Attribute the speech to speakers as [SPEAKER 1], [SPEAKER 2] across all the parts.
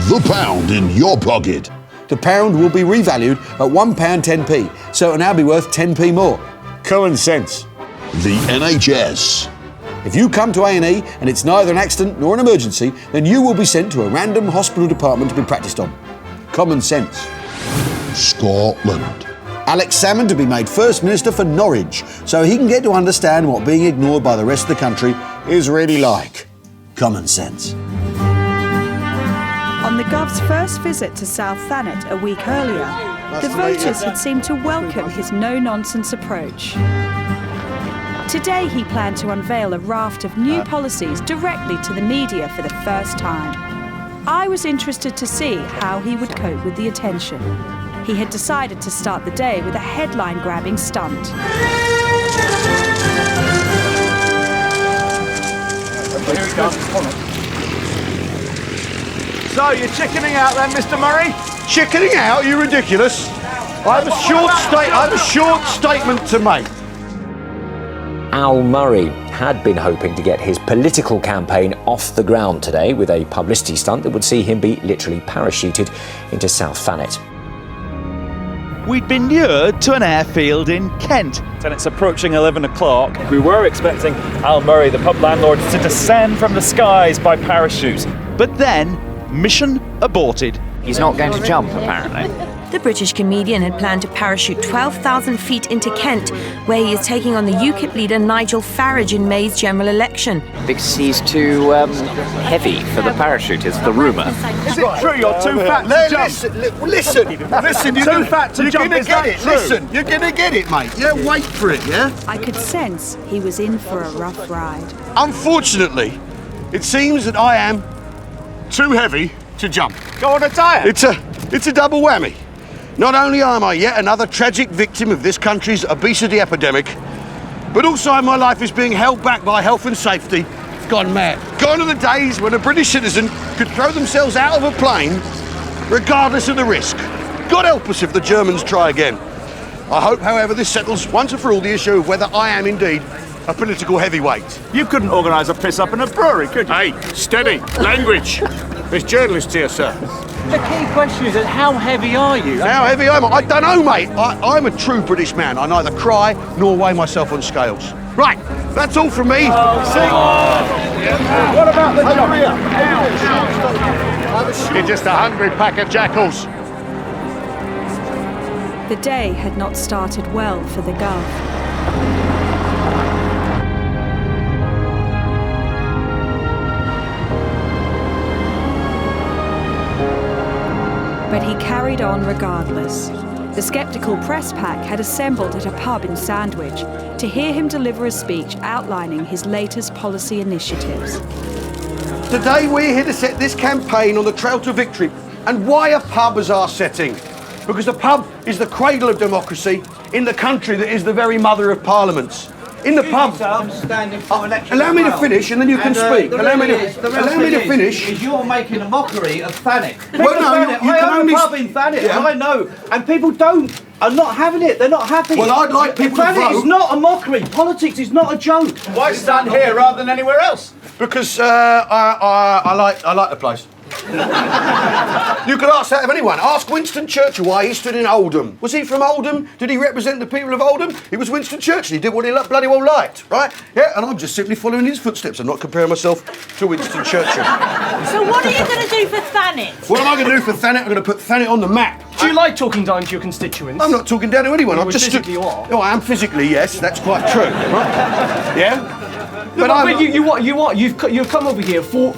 [SPEAKER 1] The pound in your pocket.
[SPEAKER 2] The pound will be revalued at £1.10p, so it'll now be worth 10p more. Common sense.
[SPEAKER 1] The NHS.
[SPEAKER 2] If you come to A&E and it's neither an accident nor an emergency, then you will be sent to a random hospital department to be practised on. Common sense.
[SPEAKER 1] Scotland.
[SPEAKER 2] Alex Salmond to be made First Minister for Norwich, so he can get to understand what being ignored by the rest of the country is really like. Common sense.
[SPEAKER 3] On the Gov's first visit to South Thanet a week earlier, the voters had seemed to welcome his no-nonsense approach. Today he planned to unveil a raft of new policies directly to the media for the first time. I was interested to see how he would cope with the attention. He had decided to start the day with a headline-grabbing stunt.
[SPEAKER 4] So, you're chickening out then, Mr. Murray?
[SPEAKER 5] Chickening out? You're ridiculous. I have a short statement to make.
[SPEAKER 6] Al Murray had been hoping to get his political campaign off the ground today with a publicity stunt that would see him be literally parachuted into South Thanet.
[SPEAKER 4] We'd been lured to an airfield in Kent, and it's approaching 11 o'clock. We were expecting Al Murray, the pub landlord, to descend from the skies by parachute. But then, mission aborted.
[SPEAKER 7] He's not going to jump, apparently.
[SPEAKER 8] The British comedian had planned to parachute 12,000 feet into Kent, where he is taking on the UKIP leader Nigel Farage in May's general election.
[SPEAKER 7] Because he's too heavy for the parachute, is the rumour.
[SPEAKER 4] Is it true you're too fat to jump?
[SPEAKER 5] Listen, you're
[SPEAKER 4] too fat to jump, is that true?
[SPEAKER 5] Listen, you're going to get it, mate. Yeah, wait for it, yeah?
[SPEAKER 3] I could sense he was in for a rough ride.
[SPEAKER 5] Unfortunately, it seems that I am too heavy to jump.
[SPEAKER 4] Go on a diet.
[SPEAKER 5] It's a double whammy. Not only am I yet another tragic victim of this country's obesity epidemic, but also my life is being held back by health and safety. Gone mad. Gone are the days when a British citizen could throw themselves out of a plane regardless of the risk. God help us if the Germans try again. I hope, however, this settles once and for all the issue of whether I am indeed a political heavyweight.
[SPEAKER 4] You couldn't organise a piss-up in a brewery, could you?
[SPEAKER 5] Hey, steady. Language. There's journalists here, sir.
[SPEAKER 9] The key question is, how heavy are you?
[SPEAKER 5] How heavy am I? I don't know, mate. I'm a true British man. I neither cry nor weigh myself on scales. Right, that's all from me.
[SPEAKER 4] What about the jump?
[SPEAKER 5] You're just a hungry pack of jackals.
[SPEAKER 3] The day had not started well for the Gov. But he carried on regardless. The sceptical press pack had assembled at a pub in Sandwich to hear him deliver a speech outlining his latest policy initiatives.
[SPEAKER 5] Today we're here to set this campaign on the trail to victory. And why a pub as our setting? Because the pub is the cradle of democracy in the country that is the very mother of parliaments. In the pub, allow me to finish and then you can speak. Allow me to finish.
[SPEAKER 9] You're making a mockery of Thanet.
[SPEAKER 5] Well, no, you
[SPEAKER 9] I
[SPEAKER 5] can
[SPEAKER 9] own
[SPEAKER 5] only...
[SPEAKER 9] a pub in Thanet,
[SPEAKER 5] Yeah.
[SPEAKER 9] and I know. And people are not having it. They're not happy.
[SPEAKER 5] Well, I'd like people to
[SPEAKER 9] Thanet
[SPEAKER 5] vote.
[SPEAKER 9] is not a mockery. Politics is not a joke.
[SPEAKER 4] Why stand here rather than anywhere else?
[SPEAKER 5] Because I like the place. You could ask that of anyone. Ask Winston Churchill why he stood in Oldham. Was he from Oldham? Did he represent the people of Oldham? He was Winston Churchill. He did what he bloody well liked, right? Yeah, and I'm just simply following his footsteps. I'm not comparing myself to Winston Churchill.
[SPEAKER 10] So what are you going to do for Thanet?
[SPEAKER 5] What am I going to do for Thanet? I'm going to put Thanet on the map.
[SPEAKER 9] Do you like talking down to your constituents?
[SPEAKER 5] I'm not talking down to anyone.
[SPEAKER 9] Well,
[SPEAKER 5] I'm just
[SPEAKER 9] physically you are.
[SPEAKER 5] Oh, I am physically, yes. That's quite true. Right? Yeah.
[SPEAKER 9] But you've come over here for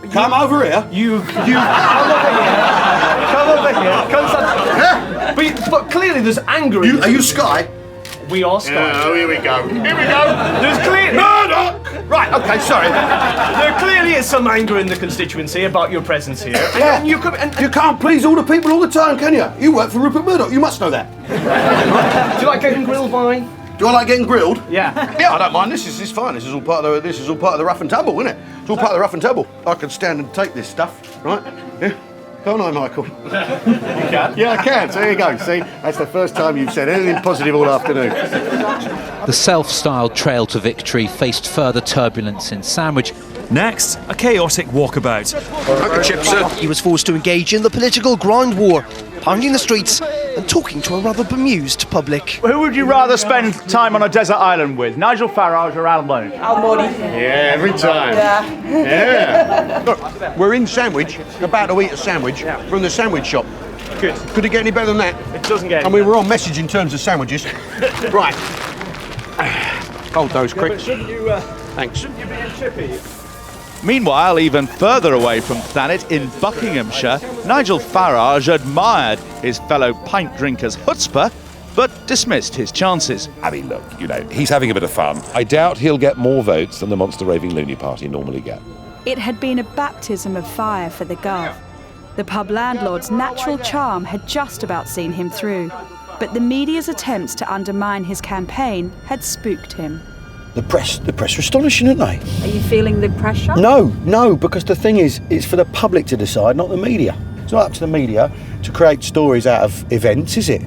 [SPEAKER 5] come over here.
[SPEAKER 9] You come over here.
[SPEAKER 5] Yeah.
[SPEAKER 9] But clearly there's anger.
[SPEAKER 5] Are you Sky?
[SPEAKER 9] We are Sky.
[SPEAKER 5] Oh, here we go. There's clearly murder. Right. Okay. Sorry.
[SPEAKER 9] There clearly is some anger in the constituency about your presence here.
[SPEAKER 5] Yeah. And you can't please all the people all the time, can you? You work for Rupert Murdoch. You must know that.
[SPEAKER 9] Do you like getting grilled by?
[SPEAKER 5] Do I like getting grilled?
[SPEAKER 9] Yeah.
[SPEAKER 5] Yeah, I don't mind. This is fine. This is all part of the rough and tumble, isn't it? It's all part of the rough and tumble. I can stand and take this stuff, right? Yeah. Can't I, Michael?
[SPEAKER 9] You can?
[SPEAKER 5] Yeah, I can. So here you go. See, that's the first time you've said anything positive all afternoon.
[SPEAKER 11] The self-styled trail to victory faced further turbulence in Sandwich
[SPEAKER 4] Next, a chaotic walkabout.
[SPEAKER 11] He was forced to engage in the political grind war, pounding the streets and talking to a rather bemused public.
[SPEAKER 9] Who would you rather spend time on a desert island with, Nigel Farage or Al Murray?
[SPEAKER 10] Al Murray.
[SPEAKER 5] Yeah, every time. Yeah. Look, we're in Sandwich, about to eat a sandwich from the sandwich shop.
[SPEAKER 9] Good.
[SPEAKER 5] Could it get any better than that?
[SPEAKER 9] It doesn't get any
[SPEAKER 5] I mean, we're on message in terms of sandwiches. Right. Hold those, quick.
[SPEAKER 9] Shouldn't you,
[SPEAKER 5] Thanks.
[SPEAKER 9] shouldn't you be in chippy?
[SPEAKER 4] Meanwhile, even further away from Thanet in Buckinghamshire, Nigel Farage admired his fellow pint drinker's chutzpah, but dismissed his chances.
[SPEAKER 12] I mean, look, you know, he's having a bit of fun. I doubt he'll get more votes than the Monster Raving Loony Party normally get.
[SPEAKER 3] It had been a baptism of fire for the Gov. The pub landlord's natural charm had just about seen him through, but the media's attempts to undermine his campaign had spooked him.
[SPEAKER 2] The press are astonishing, aren't they?
[SPEAKER 3] Are you feeling the pressure?
[SPEAKER 2] No, because the thing is, it's for the public to decide, not the media. It's not up to the media to create stories out of events, is it?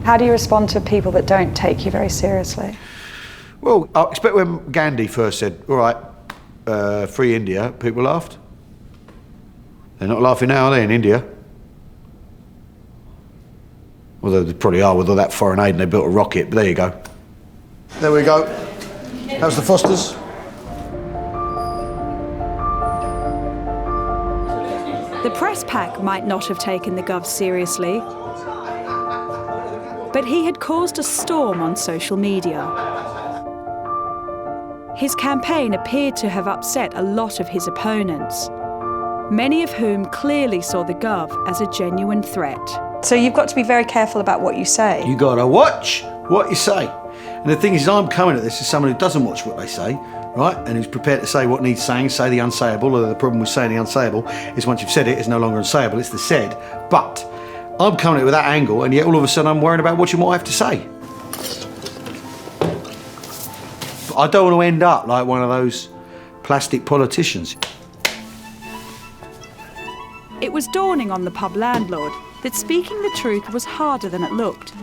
[SPEAKER 3] How do you respond to people that don't take you very seriously?
[SPEAKER 2] Well, I expect when Gandhi first said, all right, free India, people laughed. They're not laughing now, are they, in India? Although they probably are with all that foreign aid and they built a rocket, but there you go. There we go. How's the Fosters?
[SPEAKER 3] The press pack might not have taken the Gov seriously, but he had caused a storm on social media. His campaign appeared to have upset a lot of his opponents, many of whom clearly saw the Gov as a genuine threat. So you've got to be very careful about what you say.
[SPEAKER 2] You gotta watch what you say. And the thing is, I'm coming at this as someone who doesn't watch what they say, right? And who's prepared to say what needs saying, say the unsayable, although the problem with saying the unsayable is once you've said it, it's no longer unsayable, it's the said. But I'm coming at it with that angle, and yet all of a sudden I'm worrying about watching what I have to say. But I don't want to end up like one of those plastic politicians.
[SPEAKER 3] It was dawning on the pub landlord that speaking the truth was harder than it looked.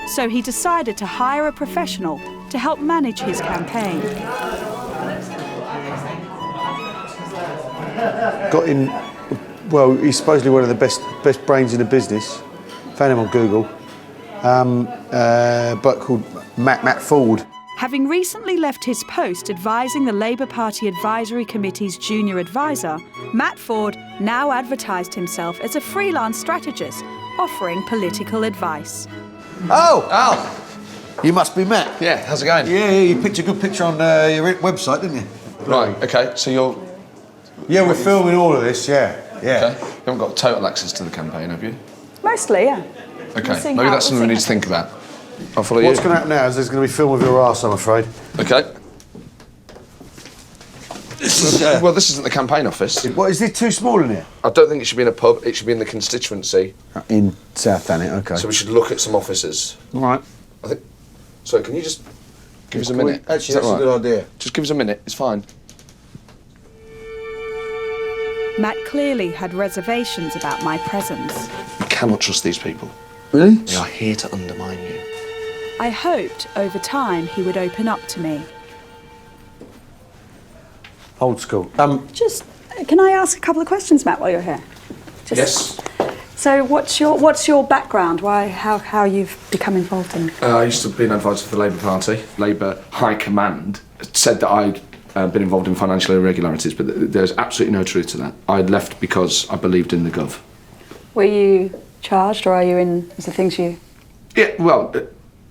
[SPEAKER 3] So he decided to hire a professional to help manage his campaign.
[SPEAKER 2] Got in, well, he's supposedly one of the best brains in the business. Found him on Google. But called Matt Ford.
[SPEAKER 3] Having recently left his post advising the Labour Party Advisory Committee's junior advisor, Matt Ford now advertised himself as a freelance strategist offering political advice.
[SPEAKER 2] Oh! Al! You must be Matt.
[SPEAKER 13] Yeah, how's it going?
[SPEAKER 2] Yeah, you picked a good picture on your website, didn't you?
[SPEAKER 13] Right, okay, so you're...
[SPEAKER 2] Yeah, we're filming all of this, yeah.
[SPEAKER 13] Okay. You haven't got total access to the campaign, have you?
[SPEAKER 3] Mostly, yeah.
[SPEAKER 13] Okay, maybe that's something we need to think about. I'll follow you.
[SPEAKER 2] What's going to happen now is there's going to be film of your arse, I'm afraid.
[SPEAKER 13] Okay. Well, this isn't the campaign office.
[SPEAKER 2] What, is this too small in here?
[SPEAKER 13] I don't think it should be in a pub, it should be in the constituency.
[SPEAKER 2] In South Thanet, okay.
[SPEAKER 13] So we should look at some offices.
[SPEAKER 2] All right.
[SPEAKER 13] I think... So, can you just give us a minute?
[SPEAKER 2] Actually, that's a good idea.
[SPEAKER 13] Just give us a minute, it's fine.
[SPEAKER 3] Matt clearly had reservations about my presence.
[SPEAKER 13] You cannot trust these people.
[SPEAKER 2] Really?
[SPEAKER 13] They are here to undermine you.
[SPEAKER 3] I hoped over time he would open up to me.
[SPEAKER 2] Old school.
[SPEAKER 3] Can I ask a couple of questions, Matt, while you're here?
[SPEAKER 13] Yes.
[SPEAKER 3] So, what's your background? How you've become involved in?
[SPEAKER 13] I used to be an advisor for the Labour Party. Labour High Command said that I'd been involved in financial irregularities, but there's absolutely no truth to that. I'd left because I believed in the Gov.
[SPEAKER 3] Were you charged, or are you in? Is the things you?
[SPEAKER 13] Yeah. Well,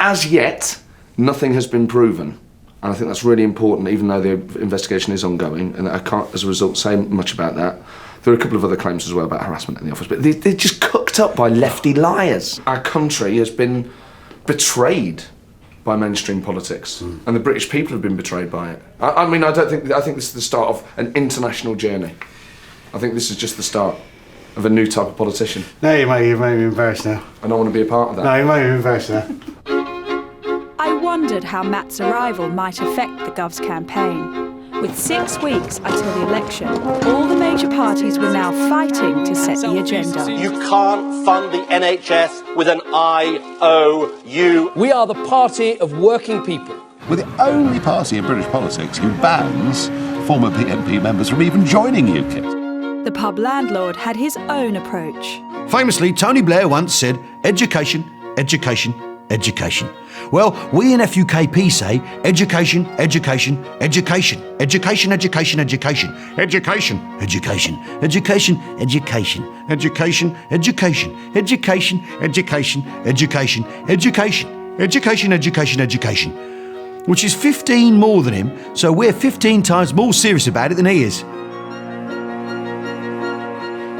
[SPEAKER 13] as yet, nothing has been proven. And I think that's really important, even though the investigation is ongoing, and I can't, as a result, say much about that. There are a couple of other claims as well about harassment in the office, but they're just cooked up by lefty liars. Our country has been betrayed by mainstream politics, and the British people have been betrayed by it. I think this is the start of an international journey. I think this is just the start of a new type of politician.
[SPEAKER 2] No, you made me embarrassed now.
[SPEAKER 13] I don't want to be a part of that.
[SPEAKER 2] No, you made me embarrassed now.
[SPEAKER 3] I wondered how Matt's arrival might affect the Gov's campaign. With 6 weeks until the election, all the major parties were now fighting to set the agenda.
[SPEAKER 14] You can't fund the NHS with an IOU.
[SPEAKER 15] We are the party of working people.
[SPEAKER 12] We're the only party in British politics who bans former BNP members from even joining UKIP.
[SPEAKER 3] The pub landlord had his own approach.
[SPEAKER 2] Famously, Tony Blair once said, education, education, education. Well, we in FUKP say education, education, education, education, education, education, education, education, education, education, education, education, education, education, education, education, education, education, education, which is 15 more than him, so we're 15 times more serious about it than he is.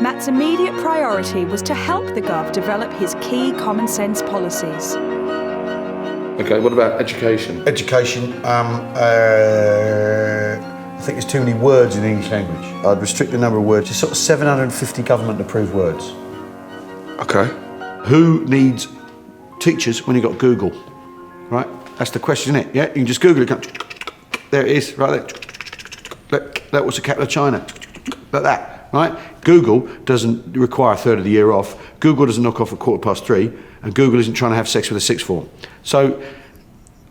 [SPEAKER 3] Matt's immediate priority was to help the Gov develop his key common sense policies.
[SPEAKER 13] Okay, what about education?
[SPEAKER 2] Education, I think there's too many words in the English language. I'd restrict the number of words to sort of 750 government-approved words.
[SPEAKER 13] Okay.
[SPEAKER 2] Who needs teachers when you've got Google, right? That's the question, isn't it? Yeah, you can just Google it. There it is, right there. That was the capital of China. Like that, right? Google doesn't require a third of the year off. Google doesn't knock off at 3:15, and Google isn't trying to have sex with a sixth form. So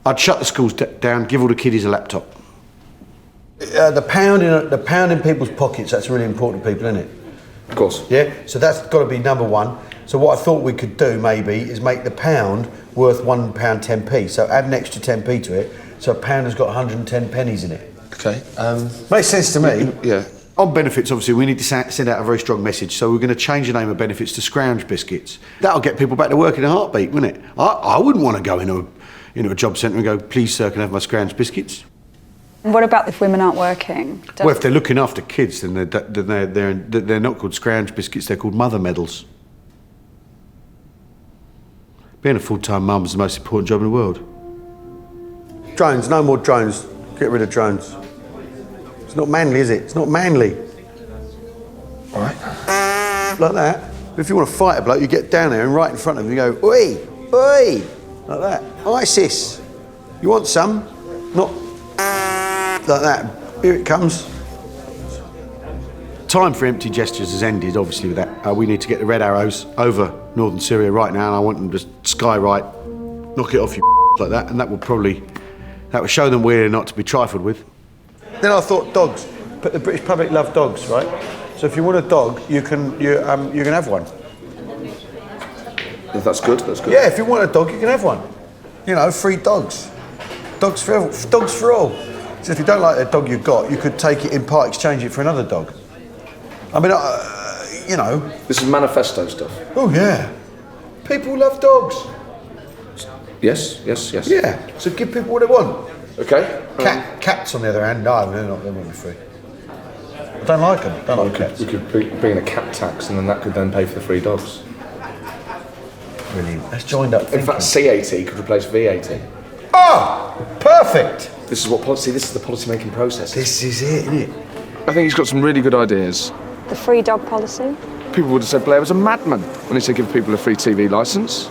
[SPEAKER 2] I'd shut the schools down, give all the kiddies a laptop. The pound in people's pockets, that's really important to people, isn't it?
[SPEAKER 13] Of course.
[SPEAKER 2] Yeah, so that's got to be number one. So what I thought we could do maybe is make the pound worth £1.10p. So add an extra 10p to it, so a pound has got 110 pennies in it.
[SPEAKER 13] Okay.
[SPEAKER 2] Makes sense to me.
[SPEAKER 13] Yeah.
[SPEAKER 2] On benefits, obviously, we need to send out a very strong message. So we're going to change the name of benefits to Scrounge Biscuits. That'll get people back to work in a heartbeat, wouldn't it? I wouldn't want to go into a job centre and go, please, sir, can I have my Scrounge Biscuits?
[SPEAKER 14] What about if women aren't working?
[SPEAKER 2] Well, if they're looking after kids, then they're not called Scrounge Biscuits, they're called mother medals. Being a full-time mum is the most important job in the world. Drones, no more drones. Get rid of drones. It's not manly, is it? It's not manly.
[SPEAKER 13] All right.
[SPEAKER 2] Like that. If you want to fight a bloke, you get down there and right in front of him, you go, oi, oi, like that. ISIS. You want some? Not like that. Here it comes. Time for empty gestures has ended, obviously, with that. We need to get the Red Arrows over northern Syria right now, and I want them to sky right, knock it off you like that, and that will show them we're not to be trifled with. Then I thought dogs. But the British public love dogs, right? So if you want a dog, you can have one.
[SPEAKER 13] That's good. That's good.
[SPEAKER 2] Yeah, if you want a dog, you can have one. You know, free dogs. Dogs for all. So if you don't like the dog you've got, you could take it in part exchange it for another dog. I mean, you know.
[SPEAKER 13] This is manifesto stuff.
[SPEAKER 2] Oh yeah. People love dogs.
[SPEAKER 13] Yes.
[SPEAKER 2] Yeah. So give people what they want.
[SPEAKER 13] Okay.
[SPEAKER 2] Cats, on the other hand, no, they won't be free. I don't like them. Don't like cats.
[SPEAKER 13] We could bring in a cat tax, and then that could then pay for the free dogs.
[SPEAKER 2] Brilliant. That's joined up thinking.
[SPEAKER 13] In fact, CAT could replace VAT.
[SPEAKER 2] Oh, perfect.
[SPEAKER 13] This is the policy making process.
[SPEAKER 2] This is it, isn't it?
[SPEAKER 13] I think he's got some really good ideas.
[SPEAKER 14] The free dog policy?
[SPEAKER 13] People would have said Blair was a madman when he said give people a free TV licence.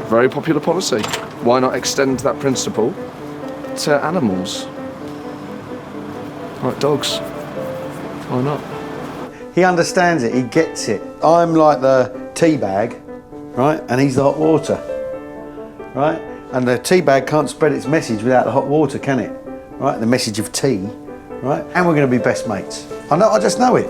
[SPEAKER 13] Very popular policy. Why not extend that principle to animals? Like dogs. Why not?
[SPEAKER 2] He understands it, he gets it. I'm like the tea bag, right? And he's the hot water, right? And the tea bag can't spread its message without the hot water, can it? Right? The message of tea, right? And we're going to be best mates. I just know it.